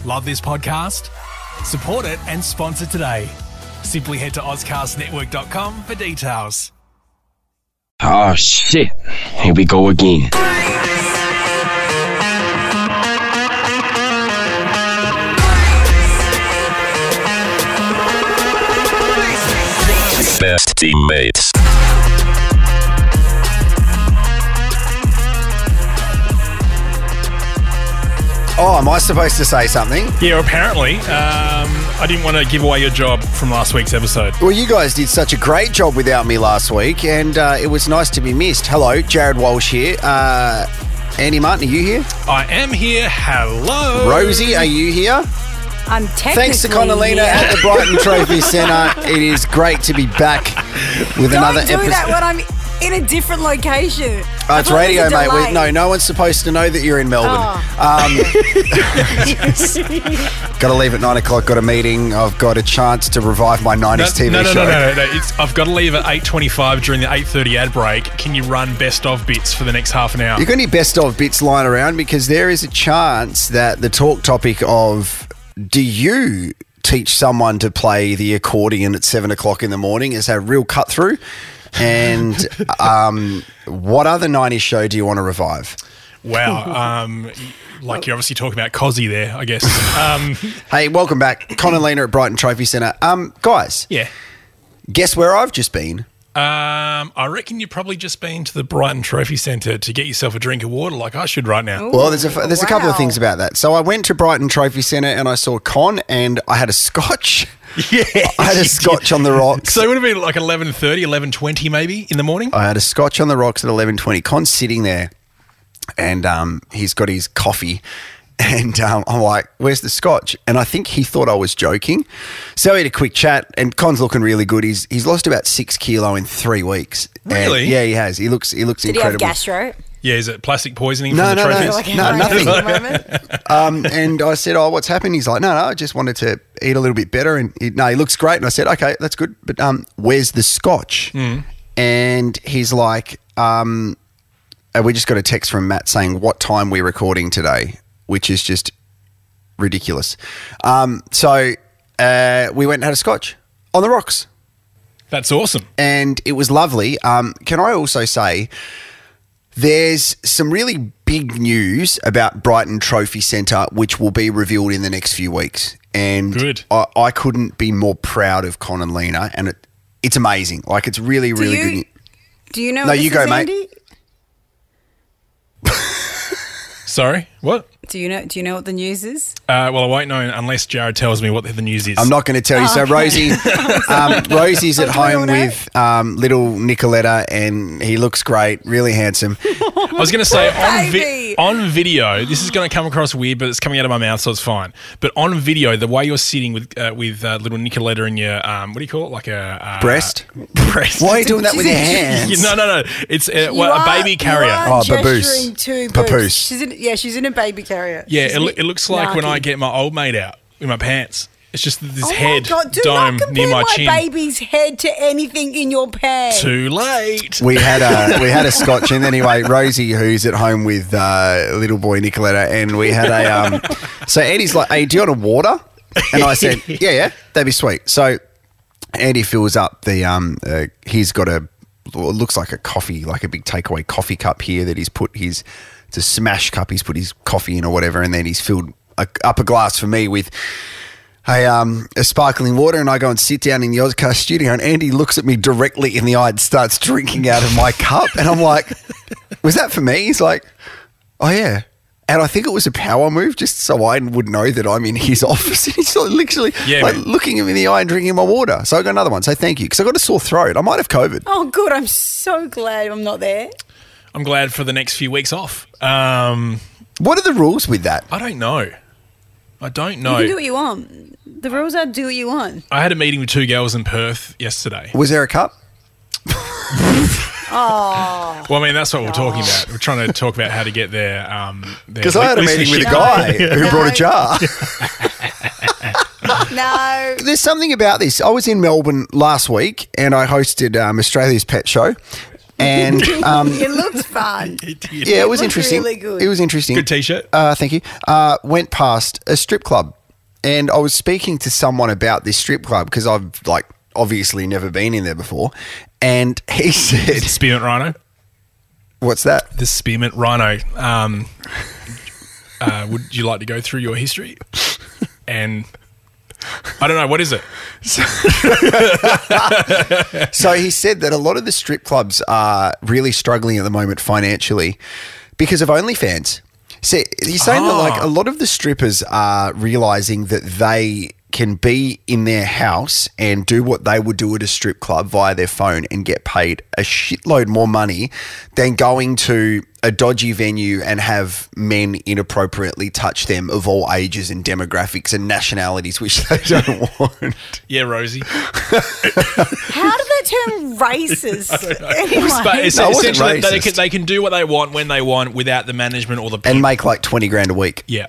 Love this podcast? Support it and sponsor today. Simply head to ozcastnetwork.com for details. Oh, shit. Here we go again. Best teammates. Oh, am I supposed to say something? Yeah, apparently. I didn't want to give away your job from last week's episode. Well, you guys did such a great job without me last week, and it was nice to be missed. Hello, Jarrod Walsh here. Andy Martin, are you here? I am here. Hello. Rosie, are you here? I'm technically Thanks to Connolina here. at the Brighton Trophy Centre. It is great to be back with another Don't do episode. that when I'm in a different location. Oh, it's radio, mate. No one's supposed to know that you're in Melbourne. Got to leave at 9 o'clock. Got a meeting. I've got a chance to revive my 90s TV show. No. I've got to leave at 8:25 during the 8:30 ad break. Can you run best of bits for the next half an hour? You've got any best of bits lying around? Because there is a chance that the talk topic of do you teach someone to play the accordion at 7 o'clock in the morning is a real cut through. And what other 90s show do you want to revive? Wow. Like you're obviously talking about Cozzy there, I guess. Hey, welcome back. Connolina at Brighton Trophy Centre. Guys. Yeah. Guess where I've just been? I reckon you've probably just been to the Brighton Trophy Centre to get yourself a drink of water like I should right now. Ooh, Well, there's a couple of wow. things about that. So I went to Brighton Trophy Centre and I saw Con and I had a Scotch. Yeah. I had a Scotch on the rocks. So it would have been like 11:30, 11:20 maybe in the morning? I had a Scotch on the rocks at 11:20. Con's sitting there and he's got his coffee. And I'm like, where's the Scotch? And I think he thought I was joking. So we had a quick chat and Con's looking really good. He's lost about 6 kilo in 3 weeks. Really? And yeah, he has. He looks Did he have incredible. gastro? Yeah, is it plastic poisoning No, from the no, no. trophies? Like No, nothing. moment? And I said, oh, what's happened? He's like, no, I just wanted to eat a little bit better. And he looks great. And I said, okay, that's good. But where's the Scotch? And he's like, we just got a text from Matt saying what time we're recording today, which is just ridiculous. So we went and had a Scotch on the rocks. That's awesome. And it was lovely. Can I also say there's some really big news about Brighton Trophy Centre which will be revealed in the next few weeks. And Good. I couldn't be more proud of Con and Lena. And it's amazing. Like, it's really, really good news. Do you know No, what this you go, is, mate. Andy? Sorry, what? Do you know what the news is? Well, I won't know unless Jarrod tells me what the news is. I'm not going to tell you. So Rosie, Rosie's at home with little Nicoletta, and he looks great, really handsome. I was going to say Baby. on video, this is going to come across weird, but it's coming out of my mouth, so it's fine. But on video, the way you're sitting with little Nicoletta in your what do you call it? Like a Breast? Breast. Why are you doing that with your hands? No. It's a baby carrier. You are Oh, baboose. gesturing to Papoose. She's in a baby carrier. Yeah, She's a bit it looks like when narky. I get my old mate out in my pants. It's just this Oh my head God, do dome not near compare my my chin. baby's head to anything in your pants. Too late. We had a Scotch, and anyway, Rosie, who's at home with little boy Nicoletta, and we had a. So Eddie's like, "Hey, do you want a water?" And I said, "Yeah, that'd be sweet." So Eddie fills up the. He's got it looks like a coffee, like a big takeaway coffee cup here that he's put his. It's a smash cup. He's put his coffee in or whatever, and then he's filled up a glass for me with. A sparkling water, and I go and sit down in the Ozcast studio, and Andy looks at me directly in the eye and starts drinking out of my cup, and I'm like, was that for me? He's like, oh yeah. And I think it was a power move just so I would know that I'm in his office, and he's literally looking at me in the eye and drinking my water. So I got another one. So thank you, because I got a sore throat. I might have COVID. Oh, good. I'm so glad I'm not there. I'm glad for the next few weeks off. What are the rules with that? I don't know. You can do what you want. The rules are do what you want. I had a meeting with 2 girls in Perth yesterday. Was there a cup? Oh. Well, I mean, that's what we're talking about. We're trying to talk about how to get their Because I had a meeting with a guy who brought a jar. No. There's something about this. I was in Melbourne last week and I hosted Australia's Pet Show. And It looked fun. yeah, it was looked interesting. really good. It was interesting. Good T-shirt. Thank you. Went past a strip club, and I was speaking to someone about this strip club because I've obviously never been in there before, and he said, Spearmint Rhino. "What's that?" The Spearmint Rhino. Would you like to go through your history? And I don't know, what is it? So he said that a lot of the strip clubs are really struggling at the moment financially because of OnlyFans. So he's saying that a lot of the strippers are realizing that they can be in their house and do what they would do at a strip club via their phone and get paid a shitload more money than going to a dodgy venue and have men inappropriately touch them of all ages and demographics and nationalities, which they don't want. Yeah, Rosie. How did that turn racist? Anyway. But it's No, it wasn't essentially racist. they can do what they want when they want without the management or the people. And make like 20 grand a week. Yeah.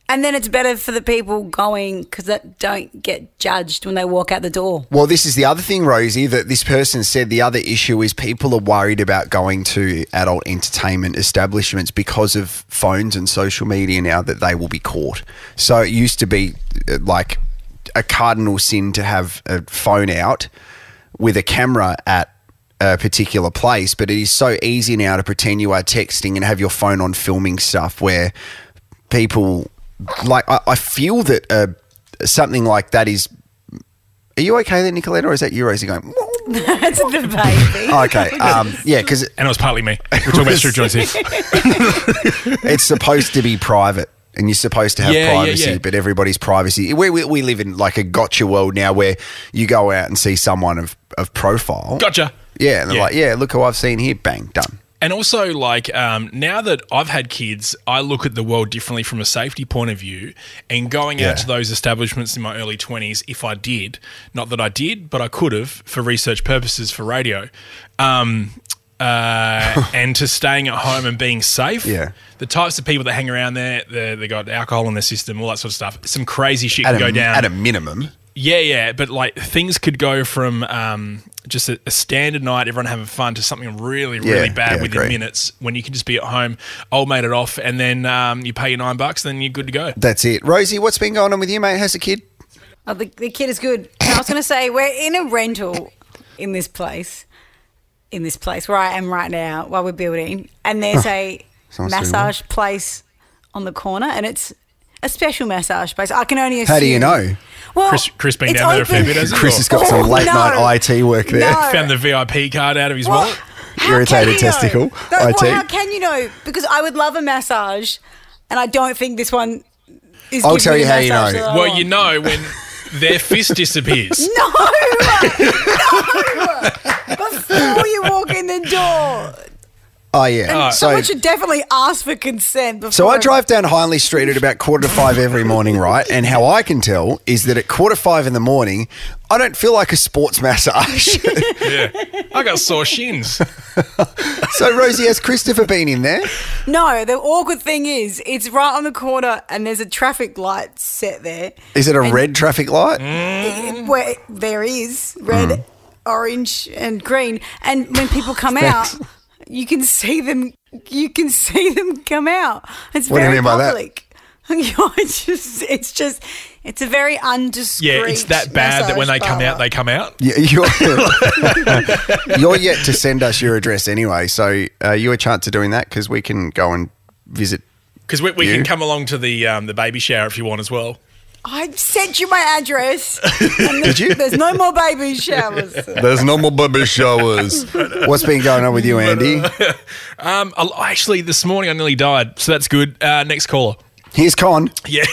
And then it's better for the people going because that don't get judged when they walk out the door. Well, this is the other thing, Rosie, that this person said the other issue is people are worried about going to adult entertainment establishments because of phones and social media now that they will be caught. So it used to be like a cardinal sin to have a phone out with a camera at a particular place, but it is so easy now to pretend you are texting and have your phone on filming stuff where people... Like, I feel that something like that is... Are you okay there, Nicoletta, or is that you, Rosie, going... That's the baby. Okay, yeah, because... And it was partly me. We're talking about strip joints here. It's supposed to be private and you're supposed to have privacy, but everybody's privacy... We live in like a gotcha world now where you go out and see someone of profile. Gotcha. Yeah, and they're like, yeah, look who I've seen here. Bang, done. And also, like, now that I've had kids, I look at the world differently from a safety point of view. And going out to those establishments in my early 20s, if I did, not that I did, but I could have for research purposes for radio, and to staying at home and being safe, the types of people that hang around there, they got alcohol in their system, all that sort of stuff. Some crazy shit can go down. At a minimum. Yeah, but like things could go from just a standard night, everyone having fun, to something really, really bad within minutes when you can just be at home, old mate it off, and then you pay your $9, then you're good to go. That's it. Rosie, what's been going on with you, mate? How's the kid? Oh, the kid is good. And I was going to say, we're in a rental in this place where I am right now while we're building, and there's a massage place on the corner, and it's a special massage place. I can only assume. How do you know? Well, Chris been down there a fair bit, hasn't he? Chris has got some late night IT work there. No. Found the VIP card out of his wallet. Irritated testicle. No, IT. well, how can you know? Because I would love a massage, and I don't think this one is. I'll tell you how you know. Well, you know when their fist disappears. No! Before you walk in the door. Oh, yeah. Someone should definitely ask for consent before. So I drive down Hindley Street at about 4:45 every morning, right? And how I can tell is that at 4:45 in the morning, I don't feel like a sports massage. Yeah. I got sore shins. So, Rosie, has Christopher been in there? No, the awkward thing is it's right on the corner and there's a traffic light set there. Is it a red traffic light? Where there is red, orange and green. And when people come out... You can see them. You can see them come out. It's What do you very mean by that? public. It's a very undiscreet. Yeah, it's that bad that when they come out, they come out. Yeah, you're yet to send us your address anyway, so you a chance of doing that because we can go and visit. Because we can come along to the baby shower if you want as well. I sent you my address. Did you? There's no more baby showers. There's no more baby showers. What's been going on with you, Andy? Actually, this morning I nearly died, so that's good. Next caller. Here's Con. Yeah.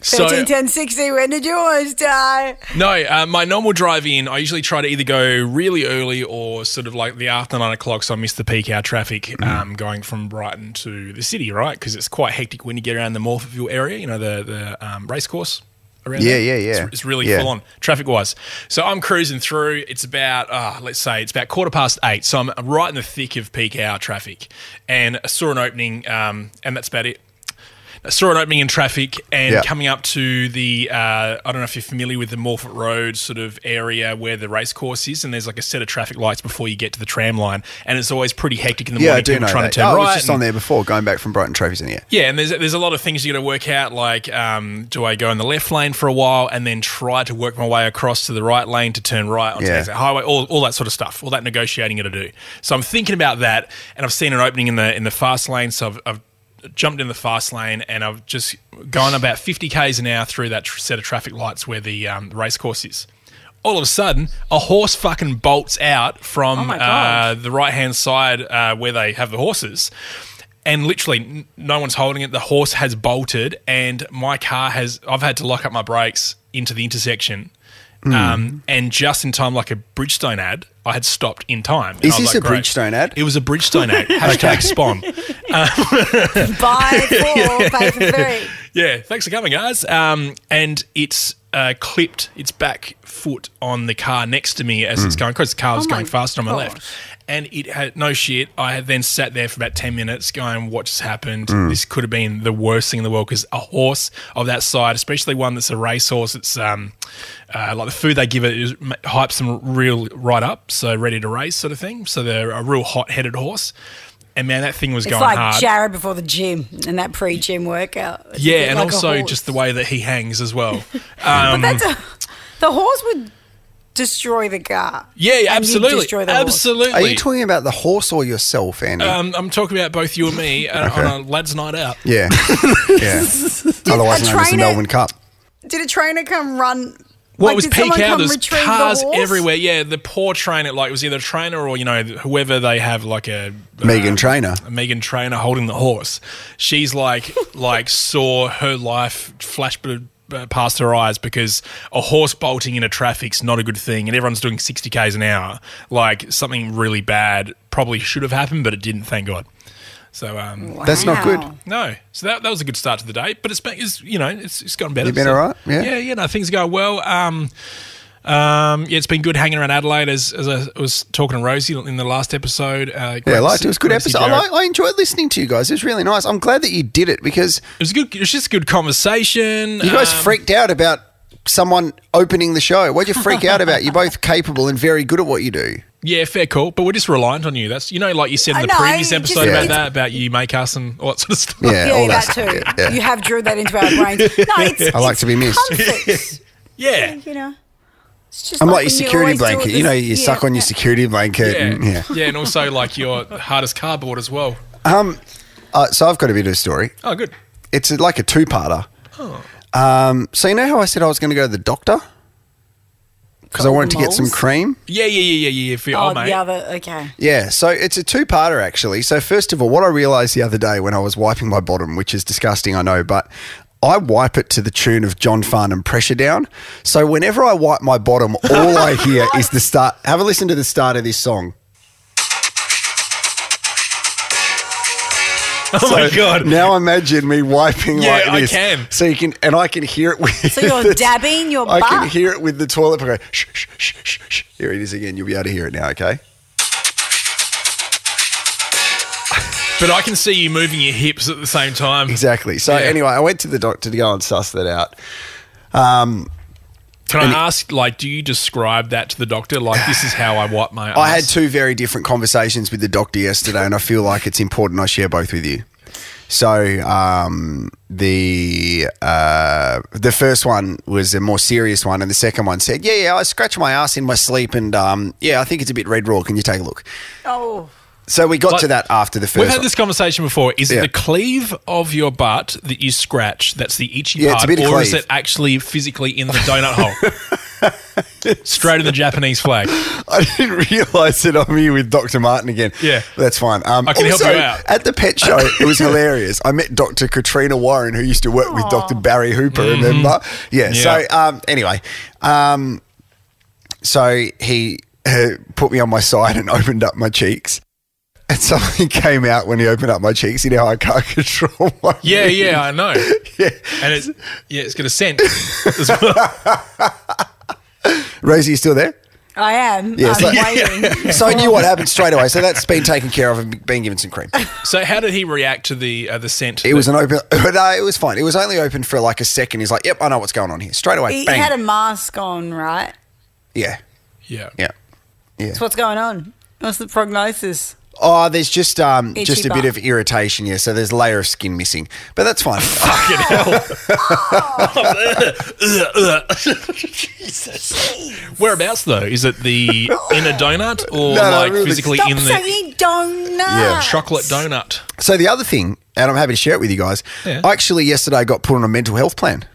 13, 10, 60, when did yours die? No, my normal drive in, I usually try to either go really early or sort of like the after 9 o'clock, so I miss the peak hour traffic going from Brighton to the city, right? Because it's quite hectic when you get around the Morpheville area, you know, the race course around there. Yeah. It's really full on traffic-wise. So I'm cruising through. It's about, let's say, it's about 8:15, so I'm right in the thick of peak hour traffic. And I saw an opening, and that's about it. saw an opening in traffic and Yeah. coming up to the, I don't know if you're familiar with the Morphett Road sort of area where the race course is, and there's like a set of traffic lights before you get to the tram line, and it's always pretty hectic in the Yeah, I morning. do People know trying that. to turn I right. was just on there before, going back from Brighton Trophy Centre. Yeah, and there's a lot of things you got to work out, like do I go in the left lane for a while and then try to work my way across to the right lane to turn right onto the highway, all that sort of stuff, all that negotiating you got to do. So I'm thinking about that, and I've seen an opening in the fast lane, so I've jumped in the fast lane and I've just gone about 50 k's an hour through that set of traffic lights where the race course is. All of a sudden, a horse fucking bolts out from the right-hand side where they have the horses. And literally, no one's holding it. The horse has bolted, and my car I've had to lock up my brakes into the intersection. And just in time, like a Bridgestone ad, I had stopped in time. And Is I was this like, a great. Bridgestone ad? It was a Bridgestone ad. Hashtag spawn. Buy 4, pay for 3. Yeah, thanks for coming, guys. And it's clipped its back foot on the car next to me as it's going, because the car was going faster on my left. And it had no shit. I had then sat there for about 10 minutes going, what just happened? This could have been the worst thing in the world, because a horse of that side, especially one that's a racehorse, it's like the food they give it hypes them real right up, so ready to race sort of thing. So they're a real hot-headed horse. And man, that thing was going hard. It's like Jarrod before the gym and that pre-gym workout. It's yeah, and like also just the way that he hangs as well. But the horse would destroy the car. Yeah, and absolutely. you'd destroy the horse. Absolutely. Are you talking about the horse or yourself, Andy? I'm talking about both you and me on a lads' night out. Yeah. Yeah. Otherwise known as the Melbourne Cup. Did a trainer come run? Well, it was did peak someone come hours, retrieve cars the horse? everywhere. Yeah, the poor trainer, like it was either a trainer or, whoever they have, like a Megan Trainer. A Megan Trainer holding the horse. She's like saw her life flash past her eyes, because a horse bolting into traffic's not a good thing, and everyone's doing 60 k's an hour. Like, something really bad probably should have happened, but it didn't, thank God. So That's not good. No, so that was a good start to the day, but it's gotten better. You been all right? Yeah. Yeah, things are going well. It's been good hanging around Adelaide, as I was talking to Rosie in the last episode. I liked it. It was a good episode. I enjoyed listening to you guys. It was really nice. I'm glad that you did it, because it was good. It was just a good conversation. You guys freaked out about someone opening the show. What'd you freak out about? You're both capable and very good at what you do. Yeah, fair call. But we're just reliant on you. That's, like you said in the previous episode about you make us and all that sort of stuff. Yeah, all that too. Yeah. You have drilled that into our brains. No, I like to be missed. Comfort. Yeah. It's just I'm like your security blanket. You this- suck on your security blanket. Yeah, and also like your hardest cardboard as well. So I've got a bit of a story. Oh, good. It's like a two-parter. Oh. So you know how I said I was going to go to the doctor? Because I wanted to get some cream. Yeah. For your old mate. the other, okay. Yeah, so it's a two-parter actually. So first of all, what I realised the other day when I was wiping my bottom, which is disgusting, I know, but I wipe it to the tune of John Farnham Pressure Down. So whenever I wipe my bottom, all I hear is the start. Have a listen to the start of this song. Oh my God. Now imagine me wiping like this. I can. So you can, and I can hear it with. So you're dabbing your butt? I can hear it with the toilet paper. Go, shh, shh, shh, shh, shh. Here it is again. You'll be able to hear it now, okay? But I can see you moving your hips at the same time. Exactly. So anyway, I went to the doctor to go and suss that out. Can I ask, do you describe that to the doctor? Like, this is how I wipe my ass? I had two very different conversations with the doctor yesterday, and I feel like it's important I share both with you. So the first one was a more serious one, and the second one said, yeah, I scratch my ass in my sleep, and I think it's a bit red raw. Can you take a look? Oh. So we got to that after the first We've had one. this conversation before. Is it the cleave of your butt that you scratch that's the itchy part, it's a bit of or is cleave. it actually physically in the donut hole? Straight in the Japanese flag. I didn't realise that I'm here with Dr. Martin again. Yeah. That's fine. I can help you out. At the pet show, it was hilarious. I met Dr. Katrina Warren, who used to work with Dr. Barry Hooper, remember? Yeah. So anyway, so he put me on my side and opened up my cheeks. And something came out when he opened up my cheeks. You know how I can't control my Yeah, I know. Yeah. And it's got a scent as well. Rosie, you still there? I am. Yeah, I'm waiting. So I knew what happened straight away. So that's been taken care of and been given some cream. So how did he react to the scent? It was an open. No, it was fine. It was only open for like a second. He's like, "Yep, I know what's going on here." Straight away, He bang. had a mask on, right? Yeah. Yeah. So what's going on? What's the prognosis? Oh, there's just a Itchy bit butt. of irritation, yeah. So there's a layer of skin missing, but that's fine. Fucking hell. Jesus. Whereabouts though? Is it the inner donut or really. physically Stop in the saying donut. Yeah. chocolate donut? So the other thing, and I'm happy to share it with you guys. Yeah. I actually yesterday got put on a mental health plan.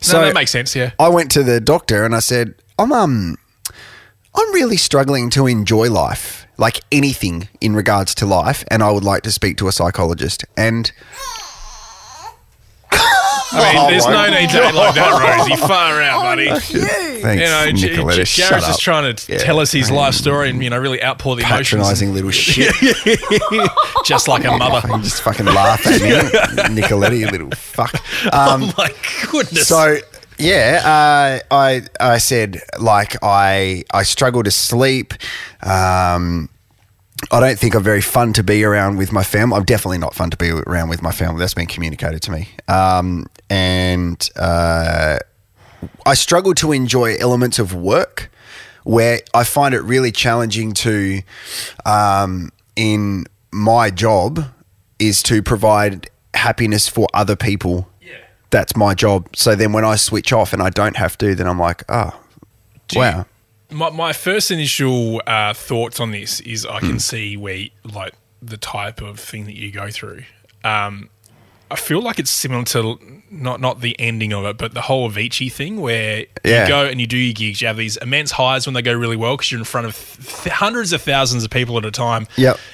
So that makes sense, yeah. I went to the doctor and I said, I'm really struggling to enjoy life, like anything in regards to life, and I would like to speak to a psychologist. And I mean, there's no need to act like that, Rosie. Far out, buddy. thanks, You know, Nicoletta. Shut Jarrod's up. just trying to tell us his life story and, really outpour the emotions. Patronising little shit. Just like a mother. You just fucking laugh at me, Nicoletta, you little fuck. Oh, my goodness. So yeah, I said like I struggle to sleep. I don't think I'm very fun to be around with my family. I'm definitely not fun to be around with my family. That's been communicated to me. And I struggle to enjoy elements of work where I find it really challenging to, in my job, is to provide happiness for other people. Yeah. That's my job. So then when I switch off and I don't have to, then I'm like, oh, wow. My first initial thoughts on this is I can see where, like, the type of thing that you go through. I feel like it's similar to not the ending of it, but the whole Avicii thing where you go and you do your gigs. You have these immense highs when they go really well because you're in front of hundreds of thousands of people at a time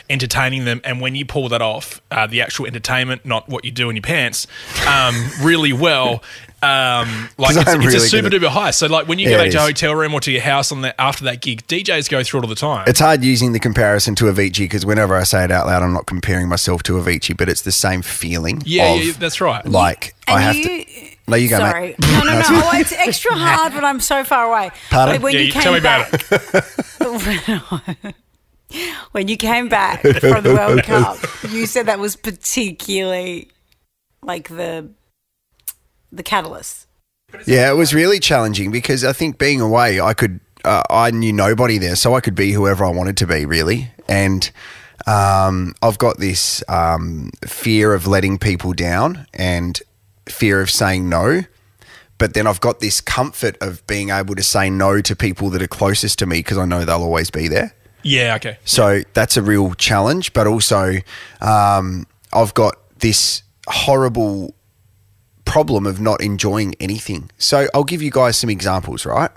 entertaining them. And when you pull that off, the actual entertainment, not what you do in your pants, really well, it's a super duper high. So like when you go back to a hotel room or to your house after that gig, DJs go through it all the time. It's hard using the comparison to Avicii because whenever I say it out loud, I'm not comparing myself to Avicii, but it's the same feeling. Yeah, that's right. Like And I have to. No, you go, Sorry. mate. No. Oh, it's extra hard when I'm so far away. Pardon? When you tell me about it. When you came back from the World Cup, you said that was particularly like the catalyst. Yeah, it was really challenging because I think being away, I knew nobody there, so I could be whoever I wanted to be, really. And I've got this fear of letting people down and fear of saying no. But then I've got this comfort of being able to say no to people that are closest to me because I know they'll always be there. Yeah, okay. So that's a real challenge. But also I've got this horrible problem of not enjoying anything. So I'll give you guys some examples, right?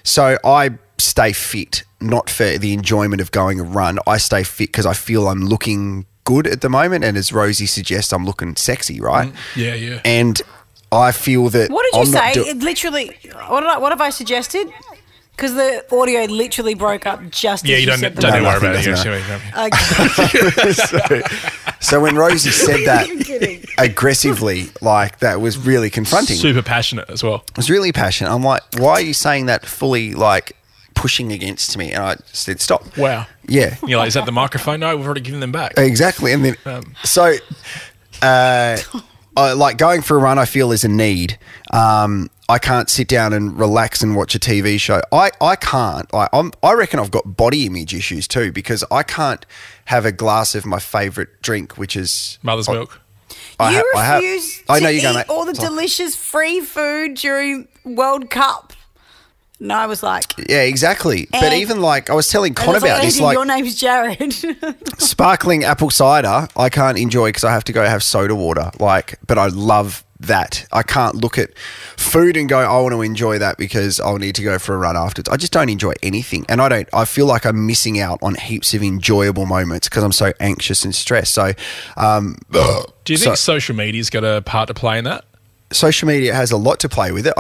So I stay fit, not for the enjoyment of going a run. I stay fit because I feel I'm looking good at the moment. And as Rosie suggests, I'm looking sexy, right? Yeah. And I feel that... What did you say? It literally, what have I suggested? Because the audio literally broke up just as you you don't said worry about it. Okay. So when Rosie said that aggressively, like that was really confronting. Super passionate as well. I was really passionate. I'm like, why are you saying that fully, like pushing against me? And I said, stop. Wow. Yeah. You're like, is that the microphone? No, we've already given them back. Exactly. And then, I, like going for a run, I feel is a need. I can't sit down and relax and watch a TV show. I can't. I reckon I've got body image issues too because I can't have a glass of my favourite drink, which is mother's milk. You refuse to go, eat mate. all the delicious free food during World Cup. And I was like... Yeah, exactly. But even like I was telling Con about this, like... Your name's Jarrod. Sparkling apple cider, I can't enjoy because I have to go have soda water. But I love that. I can't look at food and go, I want to enjoy that because I'll need to go for a run afterwards. I just don't enjoy anything. And I feel like I'm missing out on heaps of enjoyable moments because I'm so anxious and stressed. So, do you think social media's got a part to play in that? Social media has a lot to play with it.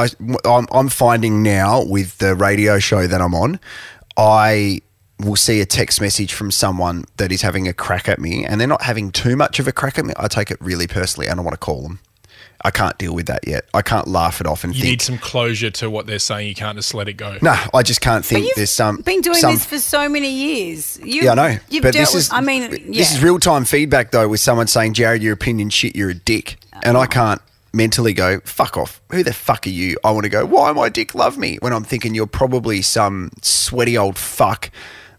I'm finding now with the radio show that I'm on, I will see a text message from someone that is having a crack at me and they're not having too much of a crack at me. I take it really personally and I want to call them. I can't deal with that yet. I can't laugh it off and You think. need some closure to what they're saying. You can't just let it go. No, I just can't think. But There's some. you've been doing some, this for so many years. Yeah, I know. You've But dealt this with, is. I mean, This is real time feedback though, with someone saying, "Jarrod, your opinion shit. You're a dick," and I can't mentally go, "Fuck off. Who the fuck are you?" I want to go, "Why my dick love me?" When I'm thinking you're probably some sweaty old fuck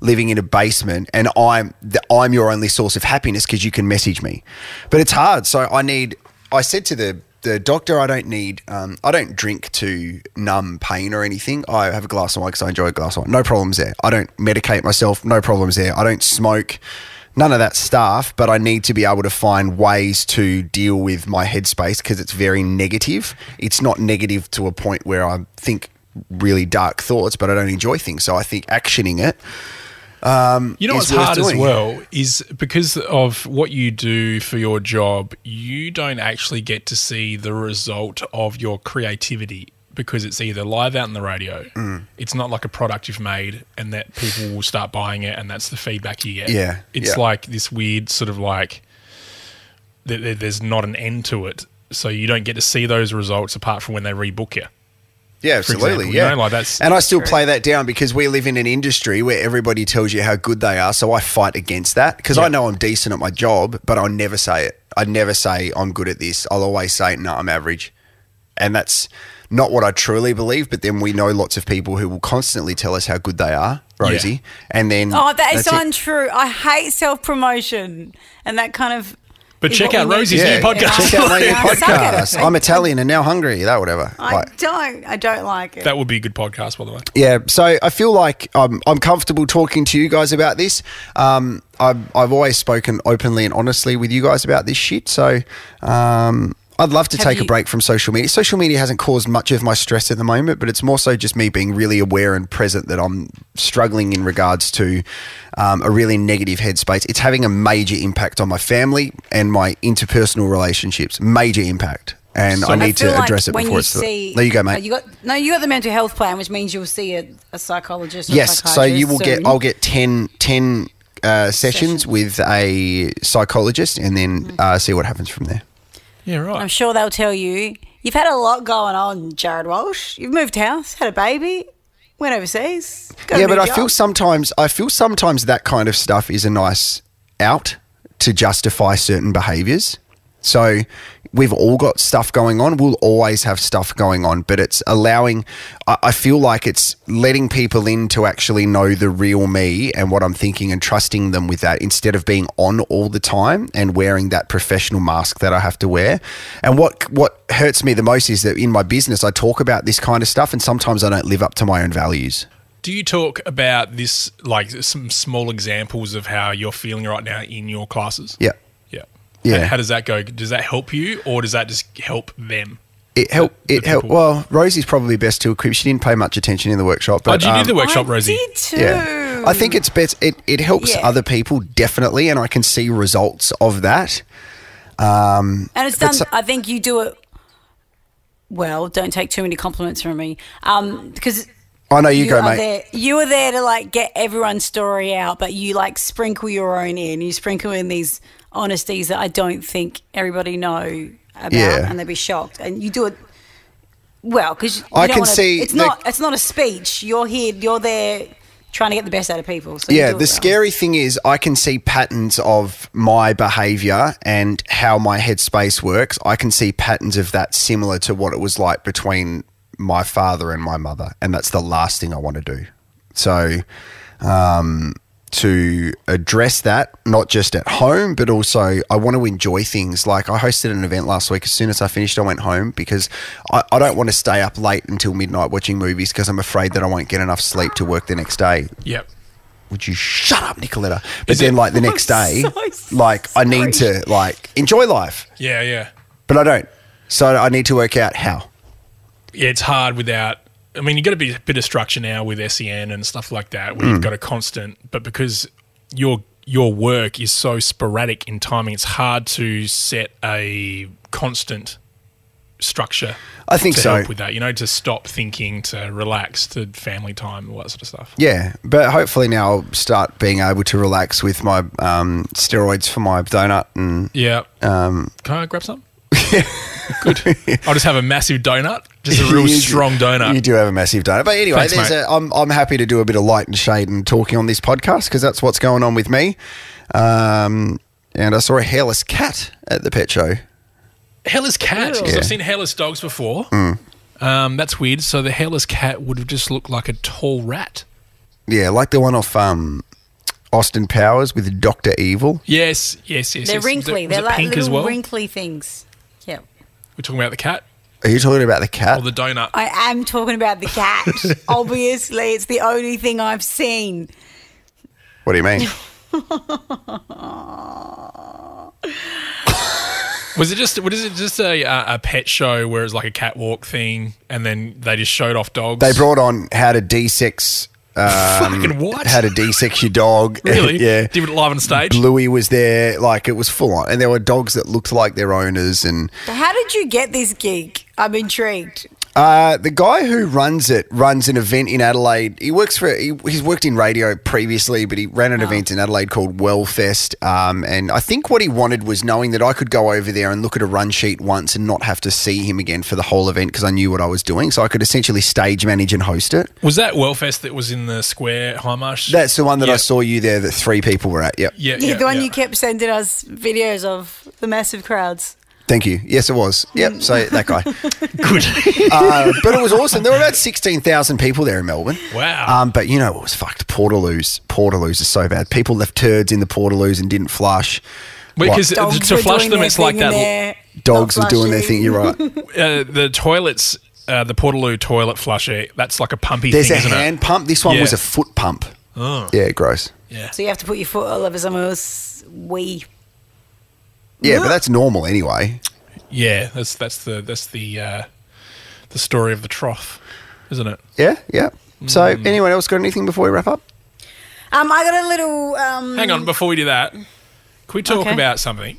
living in a basement, and I'm your only source of happiness because you can message me. But it's hard. So I said to the doctor, I don't drink to numb pain or anything. I have a glass of wine because I enjoy a glass of wine. No problems there. I don't medicate myself. No problems there. I don't smoke. None of that stuff, but I need to be able to find ways to deal with my headspace because it's very negative. It's not negative to a point where I think really dark thoughts, but I don't enjoy things. So I think actioning it You know what's hard as well is because of what you do for your job, you don't actually get to see the result of your creativity because it's either live out in the radio. It's not like a product you've made and that people will start buying it and that's the feedback you get. Yeah. It's like this weird sort of like there's not an end to it. So you don't get to see those results apart from when they rebook you. Yeah, absolutely. Example, yeah, you know, like that's and I still play that down because we live in an industry where everybody tells you how good they are. So I fight against that because I know I'm decent at my job, but I'll never say it. I'd never say I'm good at this. I'll always say, no, I'm average. And that's not what I truly believe. But then we know lots of people who will constantly tell us how good they are, Rosie. Yeah. And then that is that's it. untrue. I hate self-promotion and that kind of... But is check what out we need. Rosie's new podcast. Check out my new I suck at podcast. it. I'm Italian and now hungry. That whatever. I don't like it. That would be a good podcast, by the way. Yeah, so I feel like I'm comfortable talking to you guys about this. I've always spoken openly and honestly with you guys about this shit. So I'd love to take a break from social media. Social media hasn't caused much of my stress at the moment, but it's more so just me being really aware and present that I'm struggling in regards to a really negative headspace. It's having a major impact on my family and my interpersonal relationships. Major impact. And I need to address it before it's... There you go, mate. You got the mental health plan, which means you'll see a psychologist or Yes, so you will soon. I'll get 10 sessions with a psychologist and then see what happens from there. Yeah, right. I'm sure they'll tell you, you've had a lot going on, Jarrod Walsh. You've moved house, had a baby, went overseas. Yeah, but I feel sometimes that kind of stuff is a nice out to justify certain behaviours. So we've all got stuff going on. We'll always have stuff going on, but it's allowing, I feel like it's letting people in to actually know the real me and what I'm thinking and trusting them with that instead of being on all the time and wearing that professional mask that I have to wear. And what hurts me the most is that in my business, I talk about this kind of stuff and sometimes I don't live up to my own values. Do you talk about this, like some small examples of how you're feeling right now in your classes? Yeah. Yeah. Yeah. How does that go? Does that help you or does that just help them? It helped. Well, Rosie's probably best to equip. She didn't pay much attention in the workshop. But, did you do the workshop, Rosie? I did too. Yeah. I think it's best. It helps other people definitely, and I can see results of that. And it's done. I think you do it well. Don't take too many compliments from me, because I know you go, mate. You are there to like get everyone's story out, but you like sprinkle your own in. You sprinkle in these honesties that I don't think everybody know about, and they'd be shocked. And you do it well because I can see it's not a speech. You're here. You're there trying to get the best out of people. So the scary thing is I can see patterns of my behaviour and how my headspace works. I can see patterns of that similar to what it was like between my father and my mother, and that's the last thing I want to do. So to address that, not just at home, but also I want to enjoy things. Like I hosted an event last week. As soon as I finished, I went home because I don't want to stay up late until midnight watching movies because I'm afraid that I won't get enough sleep to work the next day. Yep. Would you shut up, Nicoletta? But then like the next day, like I need to like enjoy life. Yeah, yeah. But I don't. So I need to work out how. Yeah, it's hard without... I mean, you've got a bit of structure now with SEN and stuff like that where you've got a constant... But because your work is so sporadic in timing, it's hard to set a constant structure. I think to so. help with that, to stop thinking, to relax, to family time, all that sort of stuff. Yeah, but hopefully now I'll start being able to relax with my steroids for my donut and... Yeah. Can I grab some? Good. I'll just have a massive donut, just a real strong donut. You do have a massive donut. But anyway, Thanks, mate. I'm happy to do a bit of light and shade and talking on this podcast because that's what's going on with me. And I saw a hairless cat at the pet show. Hairless cat? Because I've seen hairless dogs before. That's weird. So the hairless cat would have just looked like a tall rat. Yeah, like the one off Austin Powers with Dr. Evil. Yes. They're wrinkly. They're like pink little as well? wrinkly things. Yeah. We're talking about the cat Are you talking about the cat? or the donut? I am talking about the cat. Obviously, it's the only thing I've seen. What do you mean? Was it just a pet show where it's like a catwalk thing and then they just showed off dogs? They brought on how to de-sex... Fucking what? How to de-sex your dog. Really? Yeah. Did it live on stage? Bluey was there. Like, it was full on. And there were dogs that looked like their owners. And So how did you get this gig? I'm intrigued. the guy who runs an event in Adelaide. He's worked in radio previously, but he ran an event in Adelaide called Wellfest. And I think what he wanted was knowing that I could go over there and look at a run sheet once and not have to see him again for the whole event because I knew what I was doing. So I could essentially stage manage and host it. Was that Wellfest that was in the square, Highmarsh? That's the one that I saw you there that 3 people were at. Yep. Yeah, The one you kept sending us videos of, the massive crowds. Thank you. Yes, it was. Yep. So that guy. Good. But it was awesome. There were about 16,000 people there in Melbourne. Wow. But you know what was fucked? Portaloos. Portaloos are so bad. People left turds in the portaloos and didn't flush. Because Dogs to were flush doing them, their it's like thing in that. there, Dogs not were doing their flushing. thing. You're right. The toilets, the Portaloo toilet flusher, that's like a pumpy There's thing, a isn't hand pump. This one Yeah. was a foot pump. Oh. Yeah, gross. Yeah. So you have to put your foot all over someone else's wee. Yeah, but that's normal anyway. Yeah, that's the story of the trough, isn't it? Yeah, yeah. So anyone else got anything before we wrap up? I got a little. Hang on, before we do that, can we talk Okay. about something?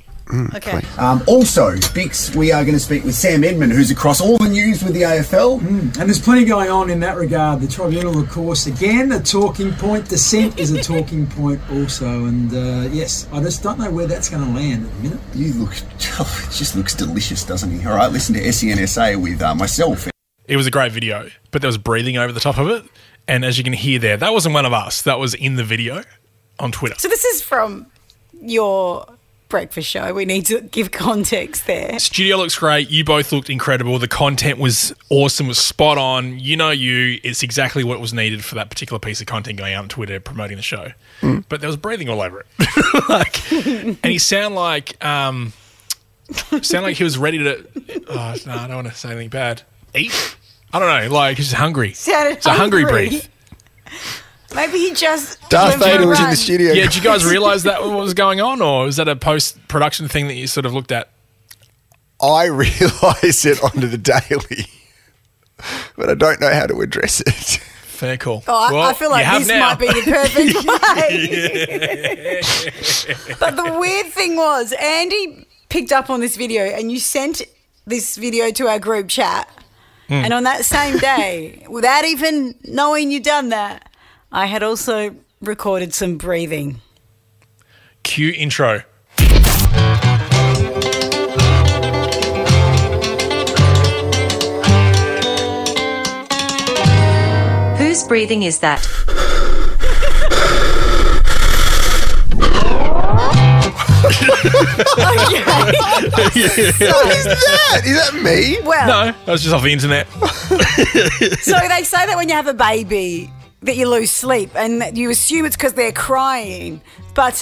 Okay. Also, Bix, we are going to speak with Sam Edmund, who's across all the news with the AFL. And there's plenty going on in that regard. The tribunal, of course, again, a talking point. Dissent is a talking point also. And yes, I just don't know where that's going to land at the minute. You look, it just looks delicious, doesn't he? All right, listen to SENSA with myself. It was a great video, but there was breathing over the top of it. And as you can hear there, that wasn't one of us. That was in the video on Twitter. So this is from your breakfast show. We need to give context there. Studio looks great. You both looked incredible. The content was awesome, was spot on. You know you. It's exactly what was needed for that particular piece of content going out on Twitter promoting the show. But there was breathing all over it. And he sounded like he was ready to... Oh, no, I don't want to say anything bad. Eat? I don't know. Like, he's hungry. Sounded It's a hungry breath. Maybe he just... Darth went for a Vader was in run. the studio. Yeah, did you guys realise that what was going on? Or was that a post-production thing that you sort of looked at? I realised it onto the daily, but I don't know how to address it. Fair call. Oh, Well, I feel like you have this now. might be the perfect way. But the weird thing was, Andy picked up on this video and you sent this video to our group chat. And on that same day, without even knowing you'd done that, I had also recorded some breathing. Cue intro. Whose breathing is that? What is that? Is that me? Well, No, that was just off the internet. so they say that when you have a baby that you lose sleep and that you assume it's because they're crying. But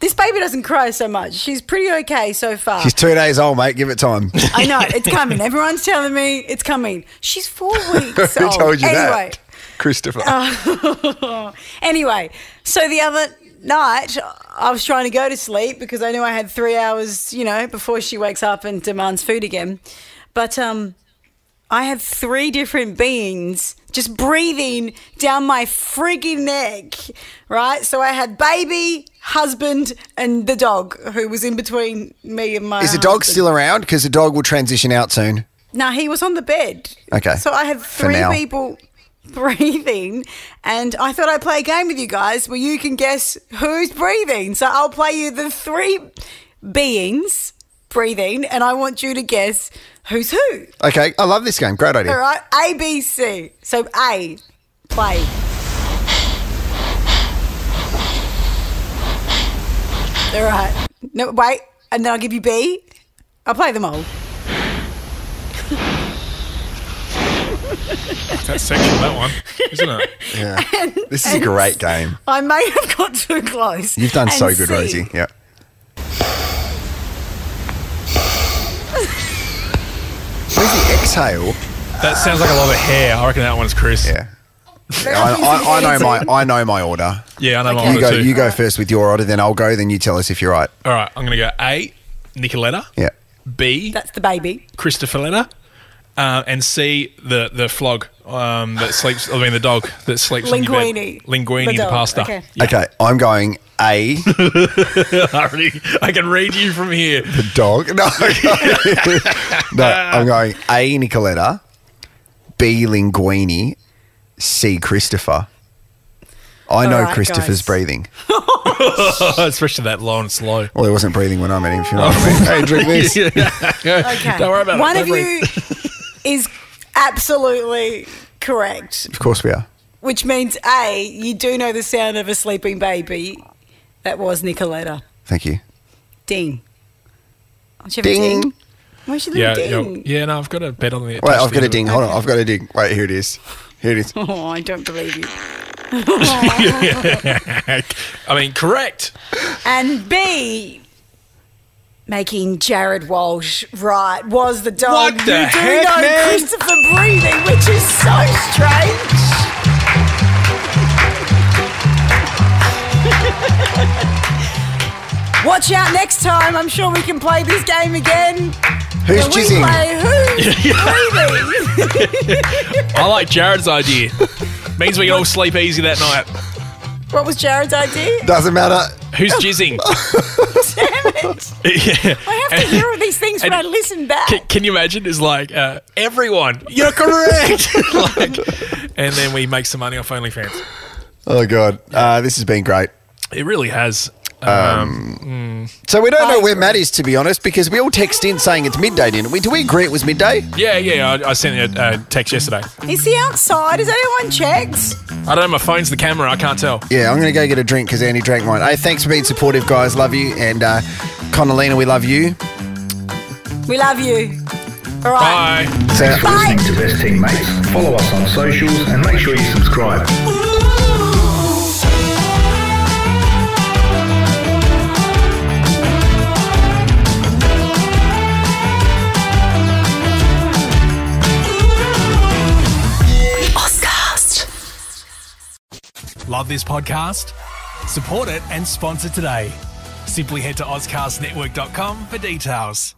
this baby doesn't cry so much. She's pretty okay so far. She's 2 days old, mate. Give it time. I know, it's coming. Everyone's telling me it's coming. She's 4 weeks Who old. told you anyway, that? Christopher. Anyway, so the other night I was trying to go to sleep because I knew I had 3 hours, before she wakes up and demands food again. But I had 3 different beings just breathing down my frigging neck, right? So I had baby, husband, and the dog who was in between me and my Is the dog husband. still around? Because the dog will transition out soon. No, he was on the bed. Okay. So I had For 3 now. people breathing, and I thought I'd play a game with you guys where you can guess who's breathing. So I'll play you the 3 beings breathing, and I want you to guess who's who. Okay, I love this game. Great idea. All right, A, B, C. So A, play. All right. No, wait, and then I'll give you B. I'll play them all. That's sexual, that one, isn't it? Yeah. This is a great game. I may have got too close. You've done so And good, C. Rosie. Yeah. Where's the exhale? That sounds like a lot of hair. I reckon that one's Chris. Yeah. I know my order. Yeah, I know Okay. my You go. order too. You go first with your order, then I'll go. Then you tell us if you're right. All right, I'm going to go A, Nicoletta. Yeah. B, That's the baby. Christopher Letta. And C, the flog that sleeps. I mean, the dog that sleeps on your bed. Linguini, the dog. pasta. Okay. Yeah. Okay. I'm going A. I can read you from here. The dog. No, I'm going A. Nicoletta, B. Linguini, C. Christopher. I know All right, Christopher's guys. breathing. Especially that low and slow. Well, he wasn't breathing when I met him. If you know what I mean. Hey, drink this. Okay. Don't worry about it. One of Don't you is absolutely correct, Of course we are. which means A, you do know the sound of a sleeping baby. That was Nicoletta. Thank you. Ding. Don't you have a Ding. ding? Where's your little ding? Yeah, no, I've got a bet on the. Wait, I've got a ding. Hold on. I've got a ding. Wait, here it is. Here it is. Oh, I don't believe you. I mean, correct. And B, making Jarrod Walsh right, was the dog What who the do heck, know man? Christopher breathing, which is so strange. Watch out next time. I'm sure we can play this game again. Who's When we jizzing? play Who's Breathing. I like Jared's idea. Means we can all sleep easy that night. What was Jarrod's idea? Doesn't matter. Who's jizzing? Damn it. Yeah. I have to hear all these things when I listen back. Can you imagine? It's like, everyone, you're correct. Like, and then we make some money off OnlyFans. Oh, God. This has been great. It really has. So we don't know where Matt is, to be honest, because we all text in saying it's midday, didn't we? Do we agree it was midday? Yeah. I sent a text yesterday. Is he outside? Has anyone checked? I don't know. My phone's the camera. I can't tell. Yeah, I'm going to go get a drink because Andy drank mine. Hey, thanks for being supportive, guys. Love you. And Connolina, we love you. We love you. All right. Bye. So, Bye. Listening to Best Teammates, follow us on socials and make sure you subscribe. Love this podcast? Support it and sponsor today. Simply head to ozcastnetwork.com for details.